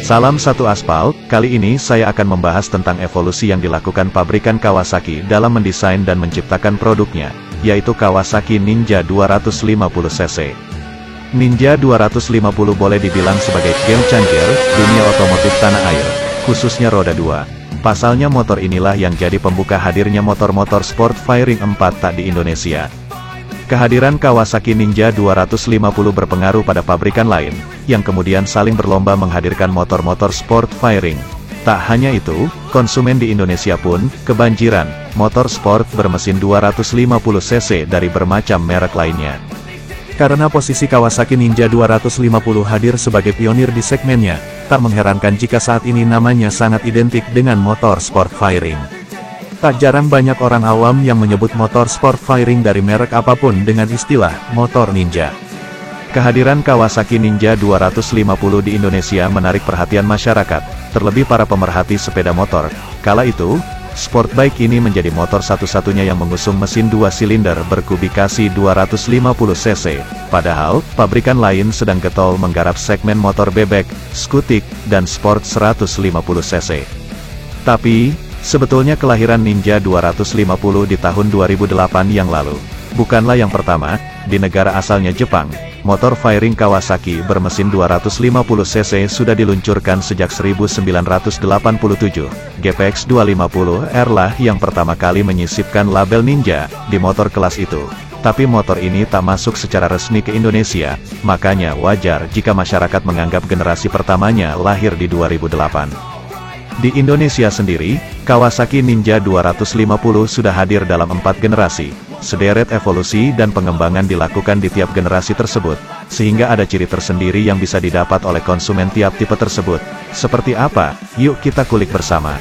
Salam satu aspal, kali ini saya akan membahas tentang evolusi yang dilakukan pabrikan Kawasaki dalam mendesain dan menciptakan produknya, yaitu Kawasaki Ninja 250cc. Ninja 250 boleh dibilang sebagai game changer dunia otomotif tanah air, khususnya roda 2. Pasalnya motor inilah yang jadi pembuka hadirnya motor-motor sport firing 4 tak di Indonesia. Kehadiran Kawasaki Ninja 250 berpengaruh pada pabrikan lain, yang kemudian saling berlomba menghadirkan motor-motor sport firing. Tak hanya itu, konsumen di Indonesia pun kebanjiran motor sport bermesin 250cc dari bermacam merek lainnya. Karena posisi Kawasaki Ninja 250 hadir sebagai pionir di segmennya, tak mengherankan jika saat ini namanya sangat identik dengan motor sport firing. Tak jarang banyak orang awam yang menyebut motor sport firing dari merek apapun dengan istilah motor ninja. Kehadiran Kawasaki Ninja 250 di Indonesia menarik perhatian masyarakat, terlebih para pemerhati sepeda motor. Kala itu, sport bike ini menjadi motor satu-satunya yang mengusung mesin 2 silinder berkubikasi 250cc. Padahal, pabrikan lain sedang getol menggarap segmen motor bebek, skutik, dan sport 150cc. Tapi, sebetulnya kelahiran Ninja 250 di tahun 2008 yang lalu bukanlah yang pertama. Di negara asalnya Jepang, motor firing Kawasaki bermesin 250cc sudah diluncurkan sejak 1987. GPX 250R lah yang pertama kali menyisipkan label Ninja di motor kelas itu. Tapi motor ini tak masuk secara resmi ke Indonesia, makanya wajar jika masyarakat menganggap generasi pertamanya lahir di 2008. Di Indonesia sendiri, Kawasaki Ninja 250 sudah hadir dalam 4 generasi. Sederet evolusi dan pengembangan dilakukan di tiap generasi tersebut, sehingga ada ciri tersendiri yang bisa didapat oleh konsumen tiap tipe tersebut. Seperti apa? Yuk kita kulik bersama.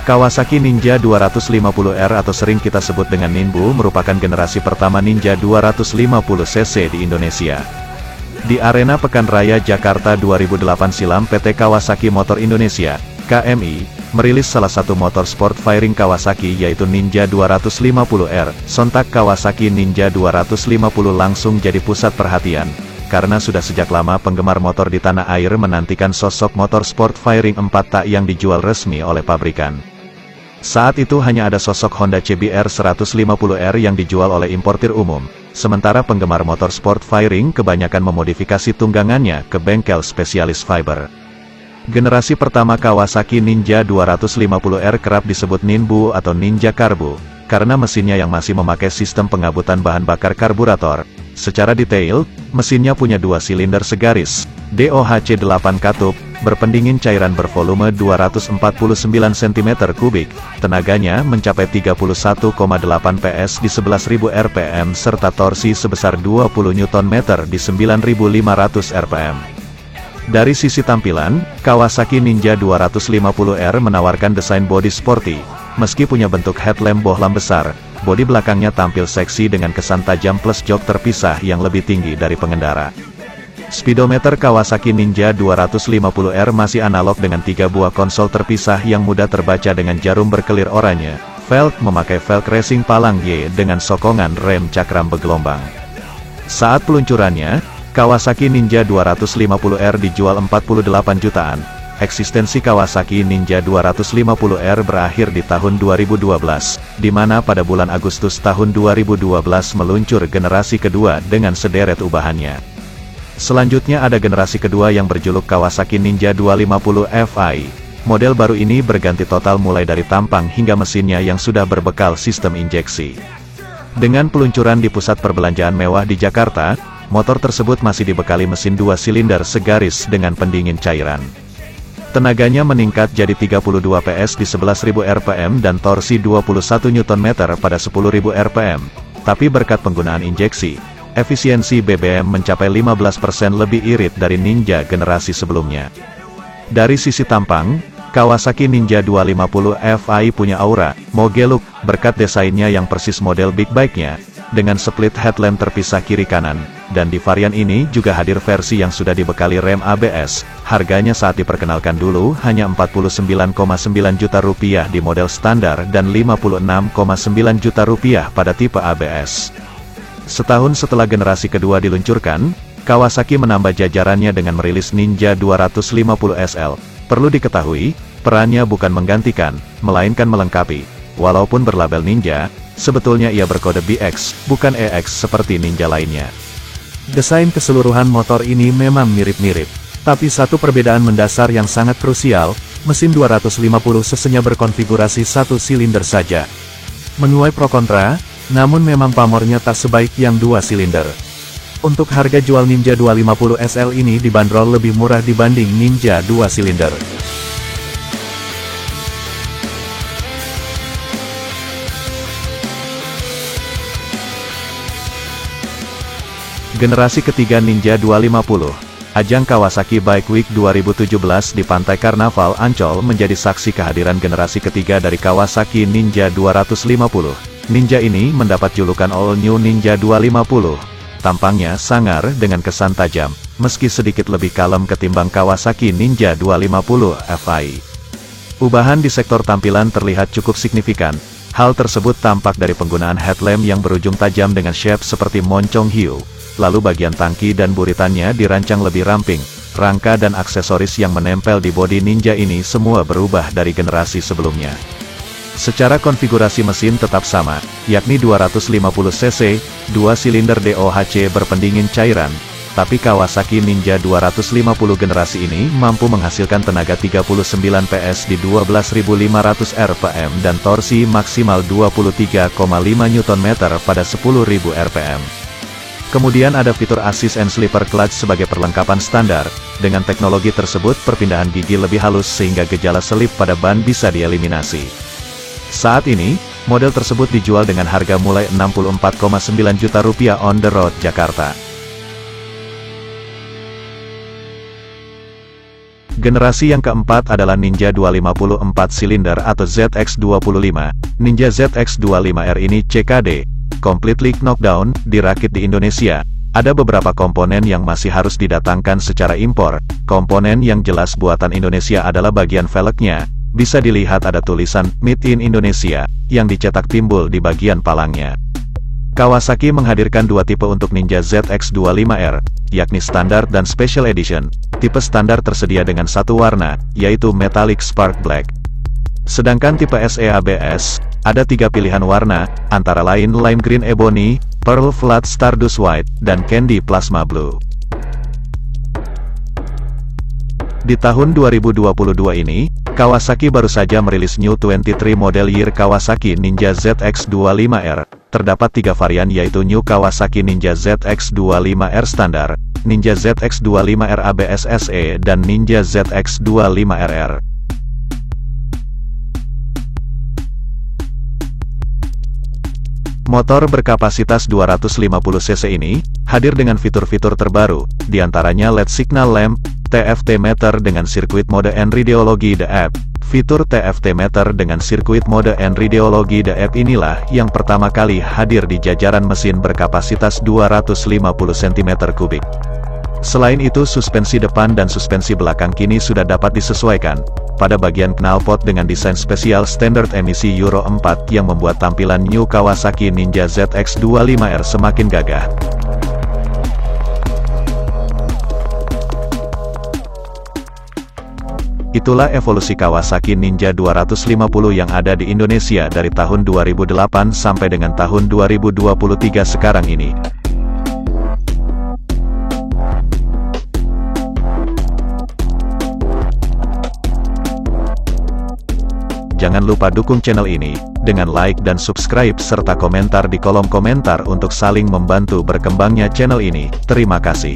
Kawasaki Ninja 250R atau sering kita sebut dengan Ninbu merupakan generasi pertama Ninja 250cc di Indonesia. Di arena Pekan Raya Jakarta 2008 silam, PT Kawasaki Motor Indonesia (KMI) merilis salah satu motor sport firing Kawasaki yaitu Ninja 250R. Sontak Kawasaki Ninja 250 langsung jadi pusat perhatian, karena sudah sejak lama penggemar motor di tanah air menantikan sosok motor sport firing 4 tak yang dijual resmi oleh pabrikan. Saat itu hanya ada sosok Honda CBR 150R yang dijual oleh importir umum, sementara penggemar motor sport firing kebanyakan memodifikasi tunggangannya ke bengkel spesialis fiber. Generasi pertama Kawasaki Ninja 250R kerap disebut Ninbu atau Ninja Karbu, karena mesinnya yang masih memakai sistem pengabutan bahan bakar karburator. Secara detail, mesinnya punya 2 silinder segaris, DOHC 8 katup, berpendingin cairan bervolume 249 cm3, tenaganya mencapai 31,8 PS di 11.000 rpm serta torsi sebesar 20 Nm di 9.500 rpm. Dari sisi tampilan, Kawasaki Ninja 250R menawarkan desain bodi sporty. Meski punya bentuk headlamp bohlam besar, bodi belakangnya tampil seksi dengan kesan tajam plus jok terpisah yang lebih tinggi dari pengendara. Speedometer Kawasaki Ninja 250R masih analog dengan 3 buah konsol terpisah yang mudah terbaca dengan jarum berkelir oranye. Velg memakai velg racing palang Y dengan sokongan rem cakram bergelombang. Saat peluncurannya, Kawasaki Ninja 250R dijual 48 jutaan. Eksistensi Kawasaki Ninja 250R berakhir di tahun 2012, di mana pada bulan Agustus tahun 2012 meluncur generasi kedua dengan sederet ubahannya. Selanjutnya ada generasi kedua yang berjuluk Kawasaki Ninja 250 Fi. Model baru ini berganti total mulai dari tampang hingga mesinnya yang sudah berbekal sistem injeksi. Dengan peluncuran di pusat perbelanjaan mewah di Jakarta, motor tersebut masih dibekali mesin 2 silinder segaris dengan pendingin cairan. Tenaganya meningkat jadi 32 PS di 11.000 rpm dan torsi 21 Nm pada 10.000 rpm. Tapi berkat penggunaan injeksi, efisiensi BBM mencapai 15% lebih irit dari Ninja generasi sebelumnya. Dari sisi tampang, Kawasaki Ninja 250 Fi punya aura moge look berkat desainnya yang persis model big bike-nya, dengan split headlamp terpisah kiri kanan, dan di varian ini juga hadir versi yang sudah dibekali rem ABS. Harganya saat diperkenalkan dulu hanya 49,9 juta rupiah di model standar dan 56,9 juta rupiah pada tipe ABS. Setahun setelah generasi kedua diluncurkan, Kawasaki menambah jajarannya dengan merilis Ninja 250 SL. Perlu diketahui, perannya bukan menggantikan, melainkan melengkapi. Walaupun berlabel Ninja, sebetulnya ia berkode BX, bukan EX seperti Ninja lainnya. Desain keseluruhan motor ini memang mirip-mirip. Tapi satu perbedaan mendasar yang sangat krusial, mesin 250 cc-nya berkonfigurasi satu silinder saja. Menuai pro kontra, namun memang pamornya tak sebaik yang dua silinder. Untuk harga jual Ninja 250 SL ini dibanderol lebih murah dibanding Ninja 2 silinder. Generasi ketiga Ninja 250. Ajang Kawasaki Bike Week 2017 di Pantai Karnaval Ancol menjadi saksi kehadiran generasi ketiga dari Kawasaki Ninja 250. Ninja ini mendapat julukan All New Ninja 250. Tampangnya sangar dengan kesan tajam, meski sedikit lebih kalem ketimbang Kawasaki Ninja 250 Fi. Ubahan di sektor tampilan terlihat cukup signifikan. Hal tersebut tampak dari penggunaan headlamp yang berujung tajam dengan shape seperti moncong hiu. Lalu bagian tangki dan buritannya dirancang lebih ramping. Rangka dan aksesoris yang menempel di bodi Ninja ini semua berubah dari generasi sebelumnya. Secara konfigurasi mesin tetap sama, yakni 250 cc, 2 silinder DOHC berpendingin cairan, tapi Kawasaki Ninja 250 generasi ini mampu menghasilkan tenaga 39 PS di 12.500 rpm dan torsi maksimal 23,5 Nm pada 10.000 rpm. Kemudian ada fitur assist and slipper clutch sebagai perlengkapan standar. Dengan teknologi tersebut perpindahan gigi lebih halus sehingga gejala selip pada ban bisa dieliminasi. Saat ini, model tersebut dijual dengan harga mulai Rp64,9 juta on the road Jakarta. Generasi yang keempat adalah Ninja 250 4 silinder atau ZX25. Ninja ZX25R ini CKD, completely knockdown, dirakit di Indonesia. Ada beberapa komponen yang masih harus didatangkan secara impor. Komponen yang jelas buatan Indonesia adalah bagian velgnya. Bisa dilihat ada tulisan Made in Indonesia yang dicetak timbul di bagian palangnya. Kawasaki menghadirkan dua tipe untuk Ninja ZX25R, yakni Standard dan Special Edition. Tipe Standar tersedia dengan satu warna, yaitu Metallic Spark Black. Sedangkan tipe SE-ABS, ada tiga pilihan warna, antara lain Lime Green Ebony, Pearl Flat Stardust White, dan Candy Plasma Blue. Di tahun 2022 ini, Kawasaki baru saja merilis New 23 Model Year Kawasaki Ninja ZX25R. Terdapat tiga varian yaitu New Kawasaki Ninja ZX25R Standar, Ninja ZX25R ABS SE dan Ninja ZX25RR. Motor berkapasitas 250 cc ini, hadir dengan fitur-fitur terbaru, diantaranya LED Signal Lamp, TFT Meter dengan sirkuit mode N-Radiology The App. Fitur TFT Meter dengan sirkuit mode N-Radiology The App inilah yang pertama kali hadir di jajaran mesin berkapasitas 250 cm3. Selain itu suspensi depan dan suspensi belakang kini sudah dapat disesuaikan. Pada bagian knalpot dengan desain spesial standar emisi Euro 4 yang membuat tampilan New Kawasaki Ninja ZX25R semakin gagah. Itulah evolusi Kawasaki Ninja 250 yang ada di Indonesia dari tahun 2008 sampai dengan tahun 2023 sekarang ini. Jangan lupa dukung channel ini, dengan like dan subscribe serta komentar di kolom komentar untuk saling membantu berkembangnya channel ini. Terima kasih.